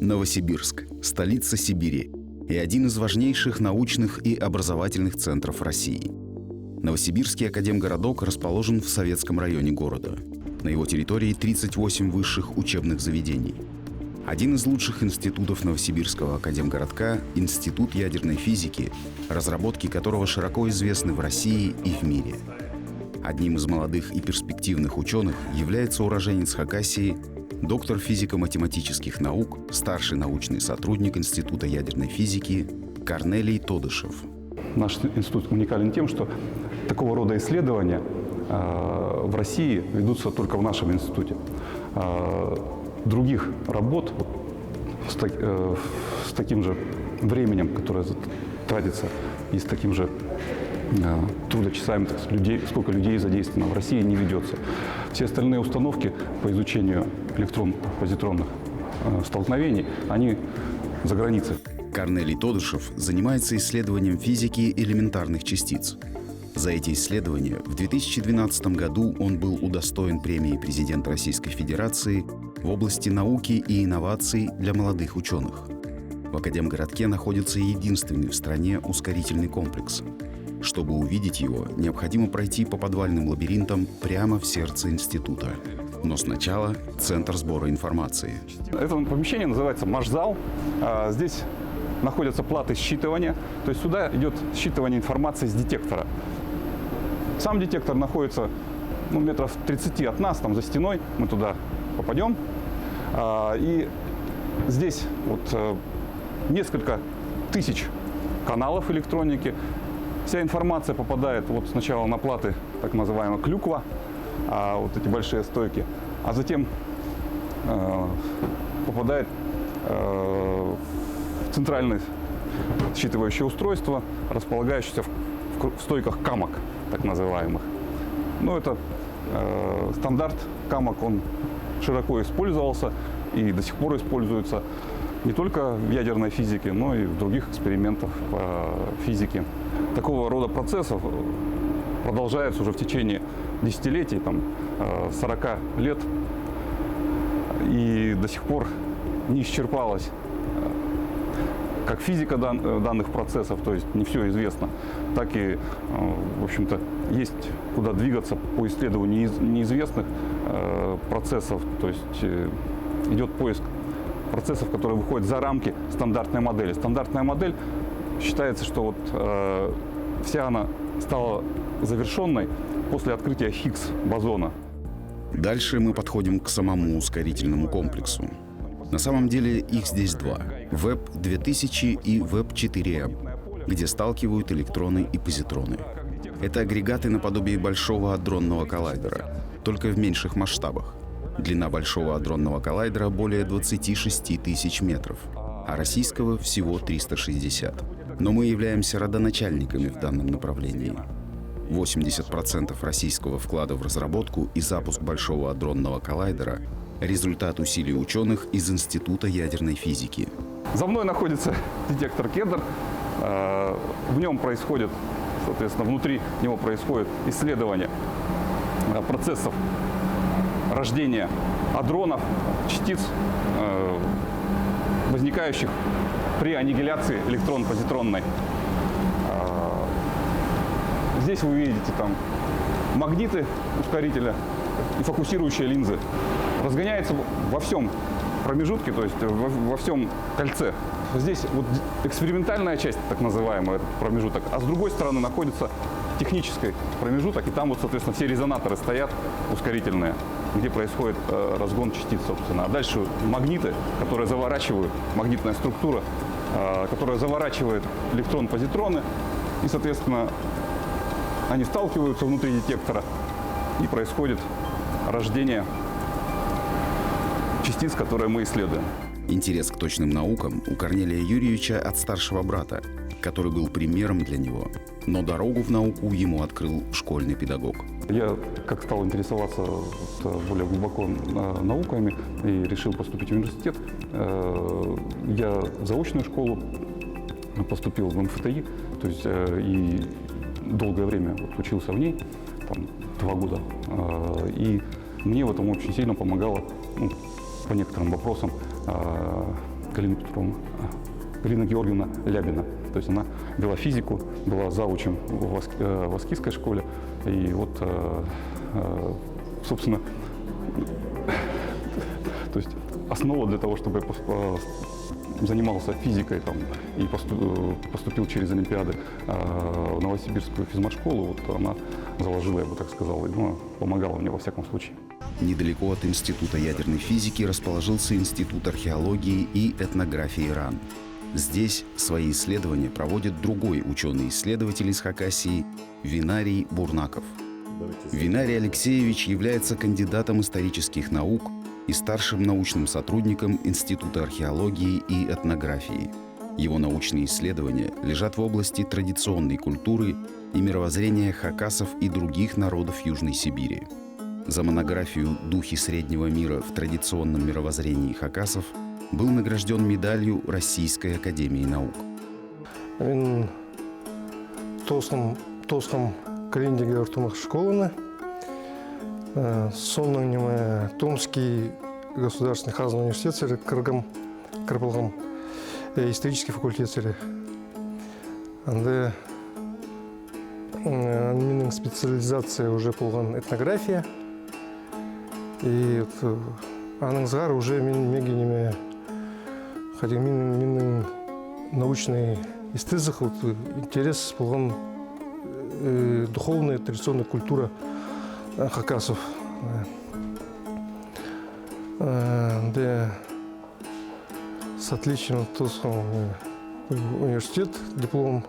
Новосибирск – столица Сибири и один из важнейших научных и образовательных центров России. Новосибирский академгородок расположен в Советском районе города. На его территории 38 высших учебных заведений. Один из лучших институтов Новосибирского академгородка – Институт ядерной физики, разработки которого широко известны в России и в мире. Одним из молодых и перспективных ученых является уроженец Хакасии, доктор физико-математических наук, старший научный сотрудник Института ядерной физики Корнелий Тодышев. Наш институт уникален тем, что такого рода исследования в России ведутся только в нашем институте. Других работ с таким же временем, которое тратится, и с таким же трудочасами, сколько людей задействовано в России, не ведется. Все остальные установки по изучению электрон-позитронных столкновений, они за границей. Корнелий Тодышев занимается исследованием физики элементарных частиц. За эти исследования в 2012 году он был удостоен премии президента Российской Федерации в области науки и инноваций для молодых ученых. В Академгородке находится единственный в стране ускорительный комплекс. Чтобы увидеть его, необходимо пройти по подвальным лабиринтам прямо в сердце института. Но сначала центр сбора информации. Это помещение называется Машзал. Здесь находятся платы считывания, то есть сюда идет считывание информации с детектора. Сам детектор находится метров 30 от нас, там за стеной, мы туда попадем. И здесь несколько тысяч каналов электроники. Вся информация попадает сначала на платы, так называемая клюква, эти большие стойки, а затем попадает в центральное считывающее устройство, располагающееся в стойках камок, так называемых. Это стандарт камок, он широко использовался и до сих пор используется не только в ядерной физике, но и в других экспериментах по физике. Такого рода процессов продолжается уже в течение десятилетий, 40 лет, и до сих пор не исчерпалась как физика данных процессов, то есть не все известно, так и, в общем-то, есть куда двигаться по исследованию неизвестных процессов, то есть идет поиск процессов, которые выходят за рамки стандартной модели. Стандартная модель считается, что вся она стала завершенной после открытия Хиггс-бозона. Дальше мы подходим к самому ускорительному комплексу. На самом деле их здесь два – ВЭП-2000 и ВЭП-4М, где сталкивают электроны и позитроны. Это агрегаты наподобие Большого адронного коллайдера, только в меньших масштабах. Длина Большого адронного коллайдера более 26 тысяч метров, а российского всего 360. Но мы являемся родоначальниками в данном направлении. 80% российского вклада в разработку и запуск Большого адронного коллайдера – результат усилий ученых из Института ядерной физики. За мной находится детектор Кедр. В нем происходит, соответственно, внутри него происходит исследование процессов рождения адронов, частиц, возникающих при аннигиляции электрон-позитронной. Здесь вы видите магниты ускорителя и фокусирующие линзы. Разгоняется во всем промежутке, то есть во всем кольце. Здесь экспериментальная часть, так называемая, этот промежуток, а с другой стороны находится технический промежуток, и там соответственно, все резонаторы стоят ускорительные, где происходит разгон частиц, собственно. А дальше магниты, которые заворачивают, магнитная структура, которая заворачивает электрон-позитроны, и, соответственно, они сталкиваются внутри детектора, и происходит рождение частиц, которые мы исследуем. Интерес к точным наукам у Корнелия Юрьевича от старшего брата, который был примером для него. Но дорогу в науку ему открыл школьный педагог. Я как стал интересоваться более глубоко науками и решил поступить в университет. Я в заочную школу поступил в МФТИ, то есть и долгое время учился в ней, 2 года. И мне в этом очень сильно помогало по некоторым вопросам Галина Георгиевна Лябина. То есть она вела физику, была завучем в Аскизской школе. И вот, собственно, то есть основа для того, чтобы я занимался физикой там, и поступил через Олимпиады в Новосибирскую физмат-школу, вот она заложила, я бы так сказал, и помогала мне во всяком случае. Недалеко от Института ядерной физики расположился Институт археологии и этнографии РАН. Здесь свои исследования проводит другой ученый-исследователь из Хакасии Винарий Бурнаков. Винарий Алексеевич является кандидатом исторических наук и старшим научным сотрудником Института археологии и этнографии. Его научные исследования лежат в области традиционной культуры и мировоззрения хакасов и других народов Южной Сибири. За монографию «Духи среднего мира в традиционном мировоззрении хакасов» был награжден медалью Российской академии наук. Мен тосқым Калининград орталық школаны, сонның Томский государственный хазный университет кірпілғым исторический факультет. Анда менің специализация уже болған этнография. И аныңызғар уже менің научный эстезах интерес болған духовная традиционная культура хакасов. Да, с отличием университет, диплом.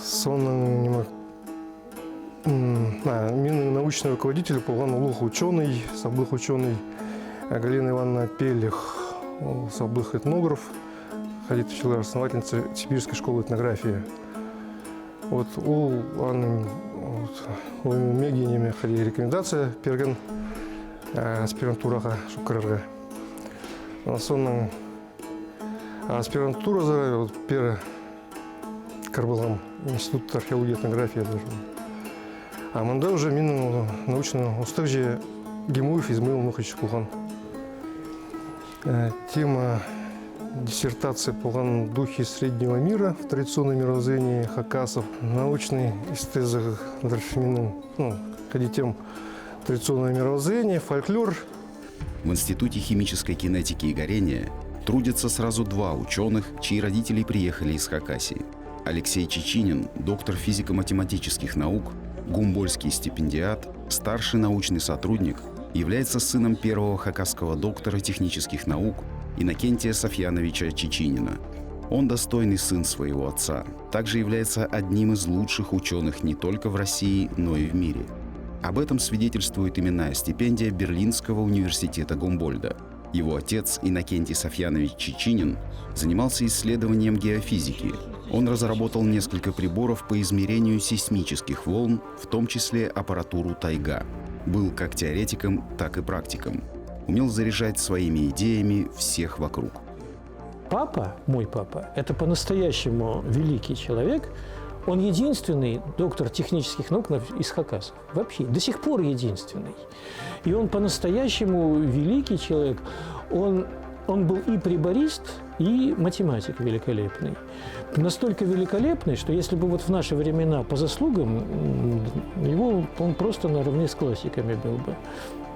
Сонный научный руководитель болған улуг ученый, саблых ученый Галина Ивановна Пелих, саблых этнограф, основательница Сибирской школы этнографии. Вот у мегенеме рекомендация перген аспирантураға шукарга. Сонның аспирантура пер карбалам Институт археологии и этнографии. А мында уже менің научный устав же Гемуев Измаил Мухович болған. Тема диссертации болған «Духи среднего мира в традиционном мировоззрении хакасов». Научный эстезах менің тем традиционное мировоззрение, фольклор. В Институте химической кинетики и горения трудятся сразу два ученых, чьи родители приехали из Хакасии. Алексей Чечинин, доктор физико-математических наук, гумбольский стипендиат, старший научный сотрудник, является сыном первого хакасского доктора технических наук Иннокентия Софьяновича Чечинина. Он достойный сын своего отца, также является одним из лучших ученых не только в России, но и в мире. Об этом свидетельствует именная стипендия Берлинского университета Гумбольда. Его отец Иннокентий Софьянович Чечинин занимался исследованием геофизики. Он разработал несколько приборов по измерению сейсмических волн, в том числе аппаратуру «Тайга». Был как теоретиком, так и практиком. Умел заряжать своими идеями всех вокруг. Папа, мой папа, это по-настоящему великий человек. Он единственный доктор технических наук из хакасов. Вообще, до сих пор единственный. И он по-настоящему великий человек. Он был и приборист, и математик великолепный. Настолько великолепный, что если бы вот в наши времена по заслугам, он просто наравне с классиками был бы.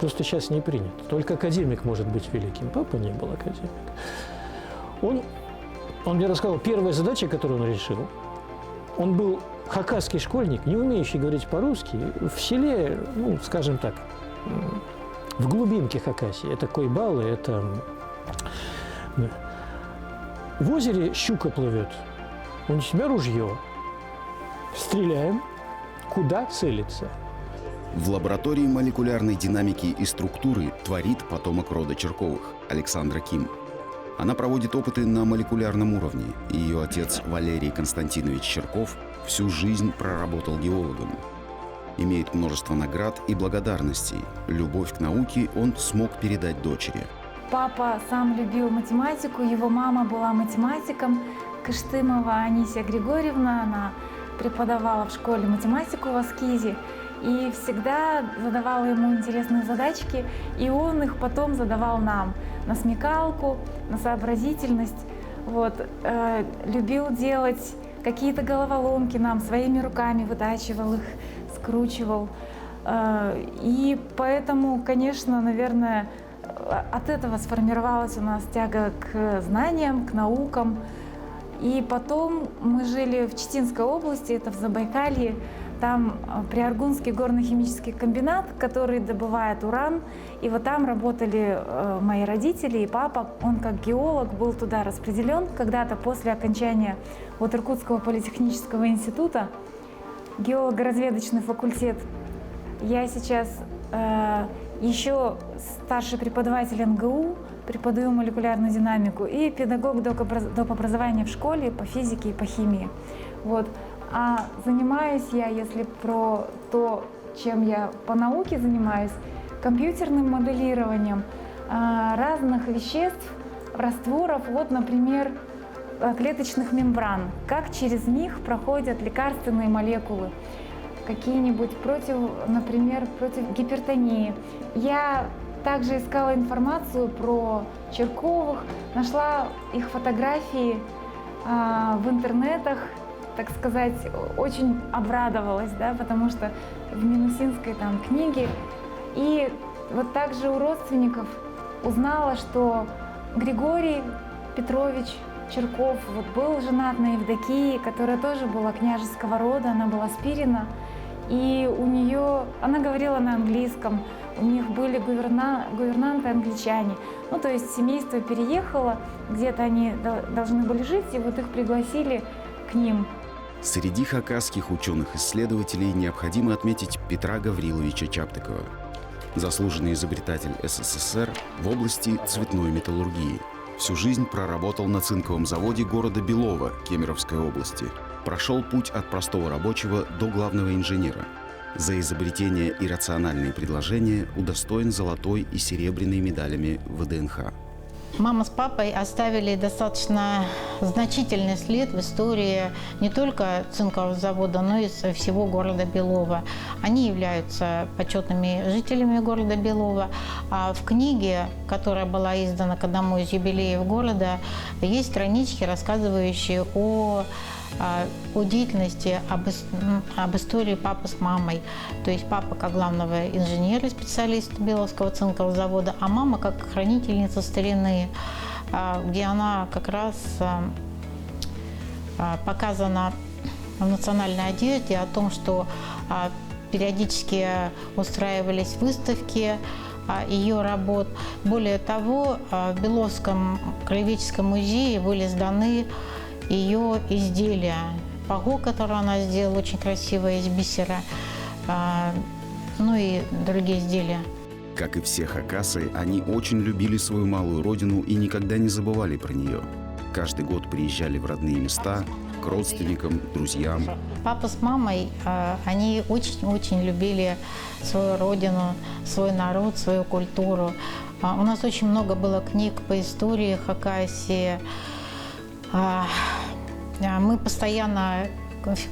Просто сейчас не принято. Только академик может быть великим. Папа не был академик. Он мне рассказал, первая задача, которую он решил, он был хакасский школьник, не умеющий говорить по-русски, в селе, скажем так, в глубинке Хакасии. Это Койбалы, это... В озере щука плывет, у тебя ружье. Стреляем, куда целиться. В лаборатории молекулярной динамики и структуры творит потомок рода Черковых Александра Ким. Она проводит опыты на молекулярном уровне, и ее отец Валерий Константинович Черков всю жизнь проработал геологом. Имеет множество наград и благодарностей. Любовь к науке он смог передать дочери. Папа сам любил математику, его мама была математиком. Кыштымова Анисия Григорьевна, она преподавала в школе математику в Аскизе. и всегда задавала ему интересные задачки, и он их потом задавал нам на смекалку, на сообразительность. Вот. Любил делать какие-то головоломки нам, своими руками вытачивал их, скручивал. И поэтому, конечно, наверное, от этого сформировалась у нас тяга к знаниям, к наукам. И потом мы жили в Читинской области, это в Забайкалье. Там Приаргунский горно-химический комбинат, который добывает уран. И вот там работали мои родители и папа. Он как геолог был туда распределен когда-то после окончания от Иркутского политехнического института, геолого-разведочный факультет. Я сейчас еще старший преподаватель МГУ, преподаю молекулярную динамику и педагог доп. Образования в школе по физике и по химии. Вот. А занимаюсь я, если про то, чем я по науке занимаюсь, компьютерным моделированием разных веществ, растворов, вот, например, клеточных мембран, как через них проходят лекарственные молекулы, какие-нибудь например, против гипертонии. Я также искала информацию про Чирковых, нашла их фотографии в интернетах, так сказать, очень обрадовалась, да, потому что в Минусинской там книге. И вот также у родственников узнала, что Григорий Петрович Чирков вот был женат на Евдокии, которая тоже была княжеского рода, она была Спирина. И у нее, она говорила на английском, у них были гувернанты англичане. Ну, то есть семейство переехало, где-то они должны были жить, и вот их пригласили к ним. Среди хакасских ученых-исследователей необходимо отметить Петра Гавриловича Чаптыкова, заслуженный изобретатель СССР в области цветной металлургии. Всю жизнь проработал на цинковом заводе города Белово Кемеровской области. Прошел путь от простого рабочего до главного инженера. За изобретение и рациональные предложения удостоен золотой и серебряной медалями ВДНХ. Мама с папой оставили достаточно значительный след в истории не только цинкового завода, но и всего города Белово. Они являются почетными жителями города Белово. А в книге, которая была издана к одному из юбилеев города, есть странички, рассказывающие о деятельности, об истории папы с мамой. То есть папа как главного инженера, специалиста Беловского цинкового завода, а мама как хранительница старины, где она как раз показана в национальной одежде о том, что периодически устраивались выставки ее работ. Более того, в Беловском краеведческом музее были сданы ее изделия. Паго, которое она сделала, очень красивое, из бисера, ну и другие изделия. Как и все хакасы, они очень любили свою малую родину и никогда не забывали про нее. Каждый год приезжали в родные места, к родственникам, друзьям. Папа с мамой, они очень-очень любили свою родину, свой народ, свою культуру. У нас очень много было книг по истории Хакасии. Мы постоянно,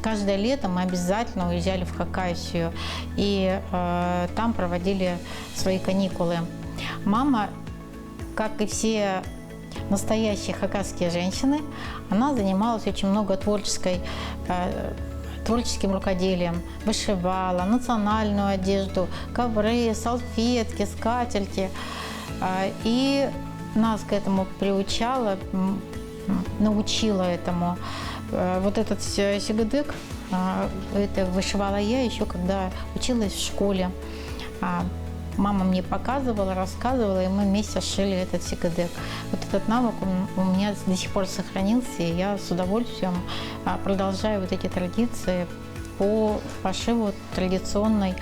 каждое лето мы обязательно уезжали в Хакасию и там проводили свои каникулы. Мама, как и все настоящие хакасские женщины, она занималась очень много творческим рукоделием. Вышивала национальную одежду, ковры, салфетки, скатерти. И нас к этому приучала, научила этому. Вот этот сигадык, это вышивала я еще когда училась в школе. Мама мне показывала, рассказывала, и мы вместе сшили этот сигадык. Вот этот навык у меня до сих пор сохранился, и я с удовольствием продолжаю вот эти традиции по пошиву традиционной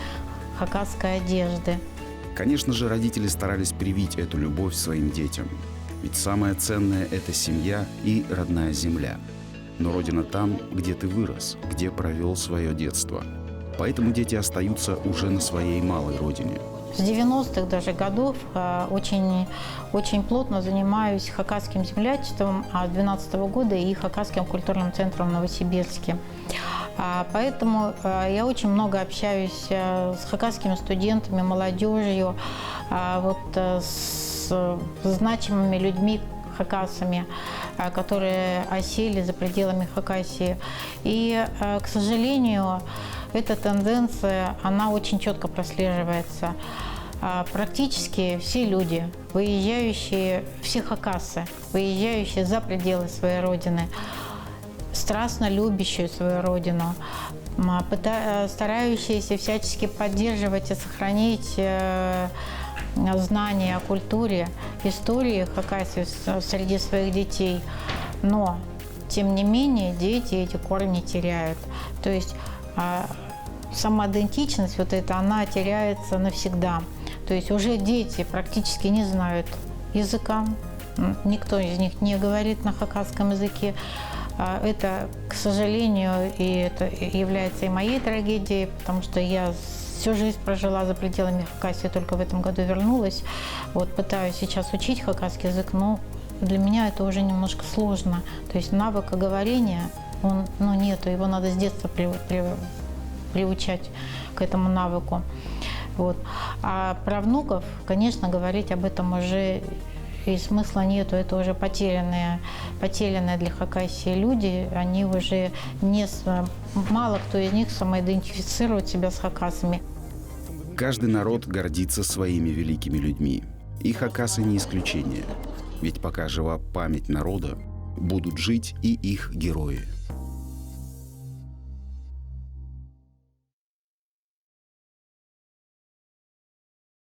хакасской одежды. Конечно же, родители старались привить эту любовь своим детям. Ведь самое ценное – это семья и родная земля. Но родина там, где ты вырос, где провел свое детство. Поэтому дети остаются уже на своей малой родине. С 90-х даже годов очень плотно занимаюсь хакасским землячеством, а с 2012 года и Хакасским культурным центром в Новосибирске. Поэтому я очень много общаюсь с хакасскими студентами, молодежью, с значимыми людьми, хакасами, которые осели за пределами Хакасии. И, к сожалению, эта тенденция, она очень четко прослеживается. Практически все люди, выезжающие, все хакасы, выезжающие за пределы своей родины, страстно любящие свою родину, старающиеся всячески поддерживать и сохранить знания о культуре, истории Хакасии среди своих детей. Но, тем не менее, дети эти корни теряют. То есть самоидентичность вот эта, она теряется навсегда. То есть уже дети практически не знают языка, никто из них не говорит на хакасском языке. Это, к сожалению, и это является и моей трагедией, потому что я всю жизнь прожила за пределами Хакасии, только в этом году вернулась. Вот пытаюсь сейчас учить хакасский язык, но для меня это уже немножко сложно. То есть навыка говорения, нету, его надо с детства приучать к этому навыку. Вот. А про внуков, конечно, говорить об этом уже и смысла нету, это уже потерянные для Хакасии люди, они уже мало кто из них самоидентифицирует себя с хакасами. Каждый народ гордится своими великими людьми. И хакасы не исключение. Ведь пока жива память народа, будут жить и их герои.